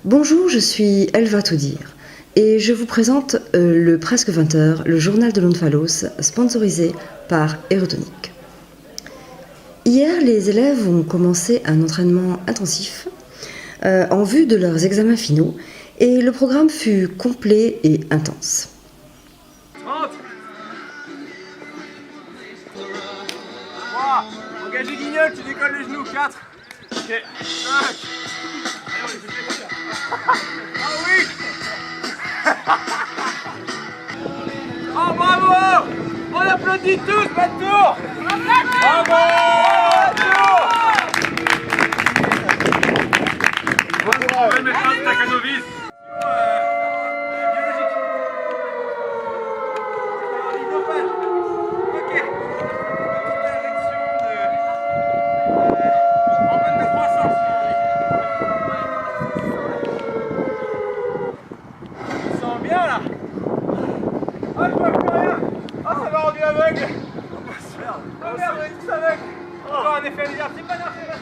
Bonjour, je suis Elva Toudir et je vous présente le Presque 20h, le journal de l'Omphalos, sponsorisé par Aérotonique. Hier, les élèves ont commencé un entraînement intensif en vue de leurs examens finaux et le programme fut complet et intense. 30. 3. Engagez Guignol, tu décolles les genoux. 4. Ok. 5. Ah oui. Oh bravo. On applaudit tous, Matour. Bravo. On va mettre un Stakhanovich. Bien là. Ah je vois plus rien. Ah ça m'a rendu aveugle. Oh merde on est tous aveugles. Encore un effet léger. C'est pas grave, c'est pas grave.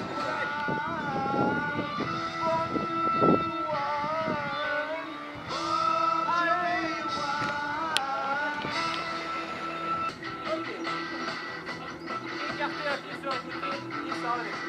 Écartez un pied sur un côté et ça enlève.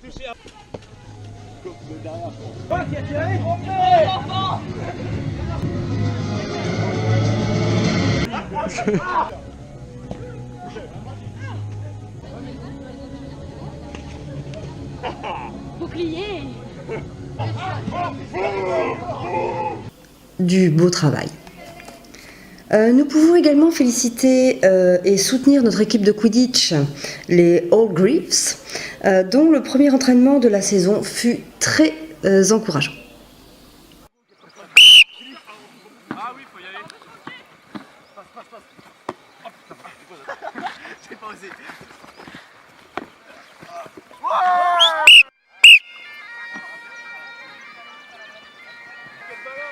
Touché. Derrière. Oh, qui a tiré. Bouclier. Du beau travail. Nous pouvons également féliciter et soutenir notre équipe de Quidditch, les Old Griffs, dont le premier entraînement de la saison fut très encourageant. Ah oui, faut y aller. Passe. Oh putain, j'ai pas osé.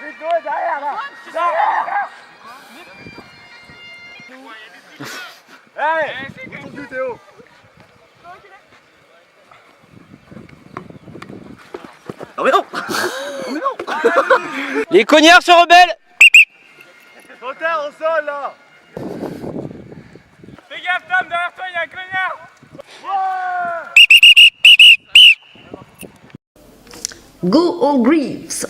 Rico est derrière là. Allez, retourne du Théo. Non mais non. Oh mais non. Les cognards se rebellent. Trop tard au sol là. Fais gaffe Tom, derrière toi il y a un cognard. Go All Greaves!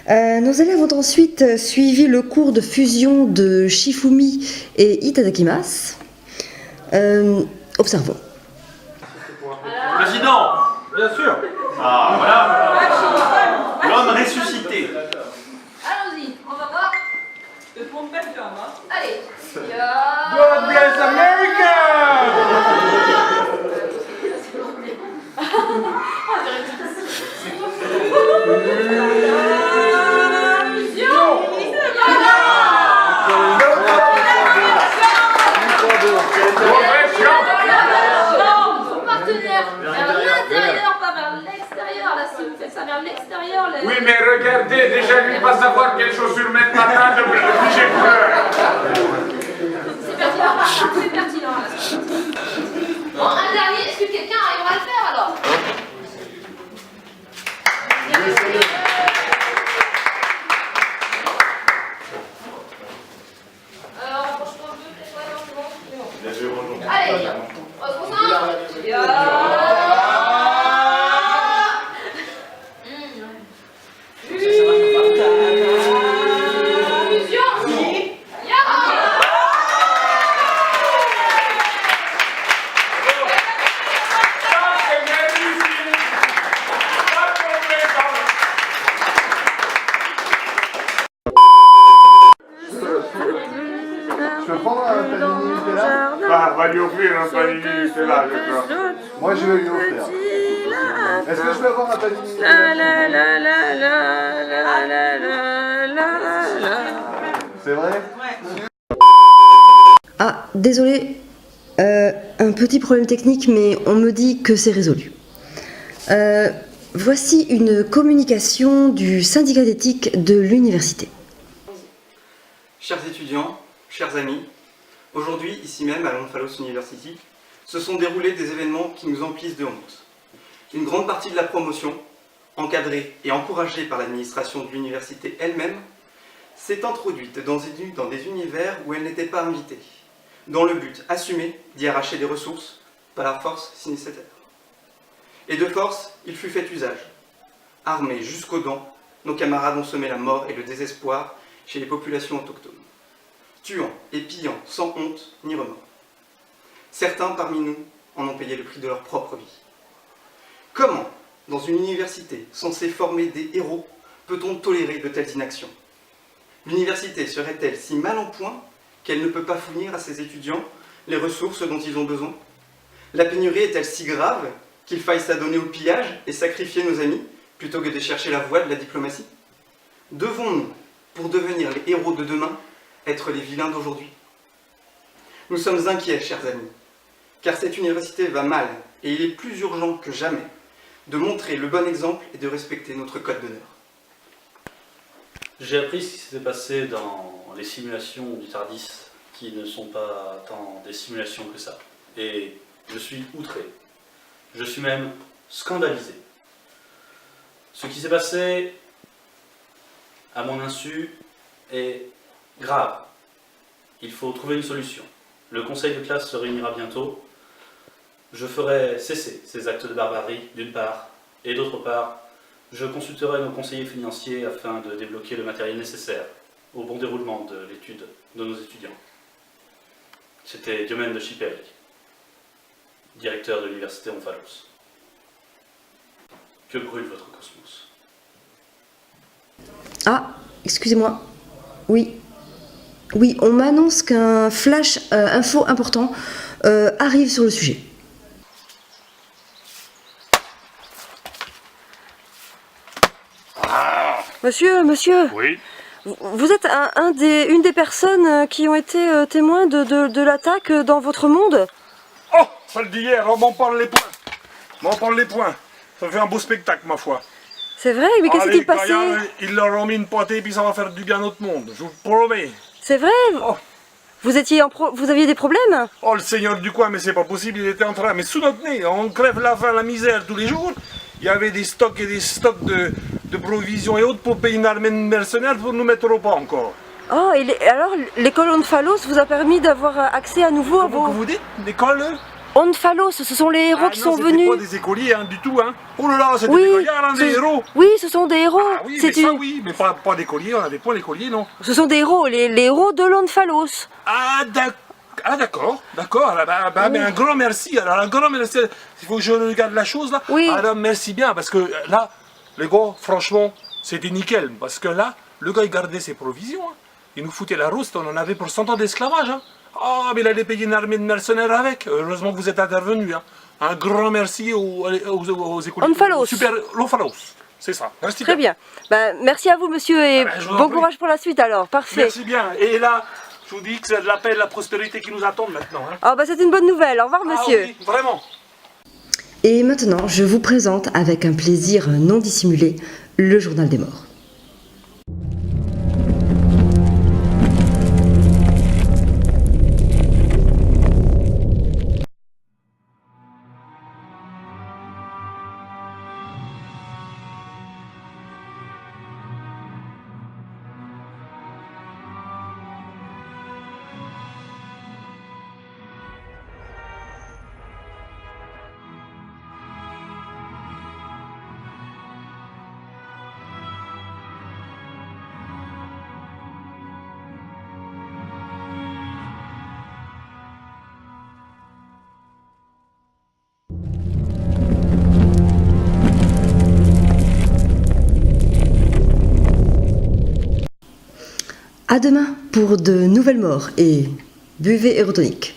Nos élèves ont ensuite suivi le cours de fusion de Shifumi et Itadakimasu. Observons. Président, bien sûr. Ah voilà. L'homme ressuscité. Allons-y, on va voir. Le pont de Belgium, hein. Allez. God bless America. Oui, mais regardez, déjà lui pas savoir quelle chaussure mettre matin, j'ai peur. C'est pertinent. Bon, un dernier, est-ce que quelqu'un arrivera à le faire alors? Alors, franchement, c'est bon. Allez, on se concentre. Je peux prendre un panini Nutella? Bah, on va lui offrir un panini Nutella, d'accord. Moi, je vais lui offrir. Est-ce que je peux avoir un panini Nutella? C'est vrai? Ah, désolé, un petit problème technique, mais on me dit que c'est résolu. Voici une communication du syndicat d'éthique de l'université. Chers étudiants, chers amis, aujourd'hui, ici même à Longfellow University, se sont déroulés des événements qui nous emplissent de honte. Une grande partie de la promotion, encadrée et encouragée par l'administration de l'université elle-même, s'est introduite dans des univers où elle n'était pas invitée, dans le but assumé d'y arracher des ressources, par la force si nécessaire. Et de force, il fut fait usage. Armés jusqu'aux dents, nos camarades ont semé la mort et le désespoir chez les populations autochtones, tuant et pillant sans honte ni remords. Certains parmi nous en ont payé le prix de leur propre vie. Comment, dans une université censée former des héros, peut-on tolérer de telles inactions? L'université serait-elle si mal en point qu'elle ne peut pas fournir à ses étudiants les ressources dont ils ont besoin? La pénurie est-elle si grave qu'il faille s'adonner au pillage et sacrifier nos amis plutôt que de chercher la voie de la diplomatie? Devons-nous, pour devenir les héros de demain, être les vilains d'aujourd'hui? Nous sommes inquiets, chers amis, car cette université va mal et il est plus urgent que jamais de montrer le bon exemple et de respecter notre code d'honneur. J'ai appris ce qui s'était passé dans les simulations du TARDIS, qui ne sont pas tant des simulations que ça. Et je suis outré. Je suis même scandalisé. Ce qui s'est passé, à mon insu, est grave. Il faut trouver une solution. Le conseil de classe se réunira bientôt. Je ferai cesser ces actes de barbarie, d'une part, et d'autre part, je consulterai nos conseillers financiers afin de débloquer le matériel nécessaire au bon déroulement de l'étude de nos étudiants. C'était Diomède de Chipéric, directeur de l'université Omphalos. Que brûle votre cosmos? Ah, excusez-moi. Oui, on m'annonce qu'un flash info important arrive sur le sujet. Monsieur, Oui. vous êtes une des personnes qui ont été témoins de l'attaque dans votre monde? Oh, celle d'hier, on m'en parle les points. Ça fait un beau spectacle, ma foi. C'est vrai, mais qu'est-ce qui s'est passé? Ils leur ont mis une pâtée, puis ça va faire du bien à notre monde, je vous le promets. C'est vrai? Oh. Vous aviez des problèmes? Oh, le seigneur du coin, mais c'est pas possible, il était en train... Mais sous notre nez, on crève la faim, la misère tous les jours. Il y avait des stocks et des stocks de provisions et autres pour payer une armée de mercenaires pour nous mettre au pas encore. Oh, alors l'école Omphalos vous a permis d'avoir accès à nouveau à vos... Comment vous dites? L'école? Omphalos, ce sont les héros qui sont venus. Pas des écoliers, hein, du tout, hein. Oh là là, c'était des gaillards, hein, des héros. Oui, ce sont des héros. Ah oui, mais ça oui, mais pas d'écoliers, on n'avait pas d'écoliers, non. Ce sont des héros, les héros de l'Omphalos. Ah d'accord. Mais un grand merci, alors un grand merci. Il faut que je regarde la chose là. Oui. Alors merci bien, parce que là, les gars, franchement, c'était nickel. Parce que là, le gars il gardait ses provisions. Hein. Il nous foutait la rouste, on en avait pour 100 ans d'esclavage. Hein. Oh, mais il allait payer une armée de mercenaires avec. Heureusement que vous êtes intervenus. Hein. Un grand merci aux écoliers. Omphalos. Super, l'Omphalos. C'est ça. Merci Très bien. Merci à vous, monsieur, et bon courage pour la suite alors. Parfait. Merci bien. Et là, je vous dis que c'est de la paix et de la prospérité qui nous attendent maintenant. Hein. Ah c'est une bonne nouvelle. Au revoir, monsieur. Ah oui, vraiment. Et maintenant, je vous présente avec un plaisir non dissimulé le journal des morts. À demain pour de nouvelles morts et Buvez Aérotonique.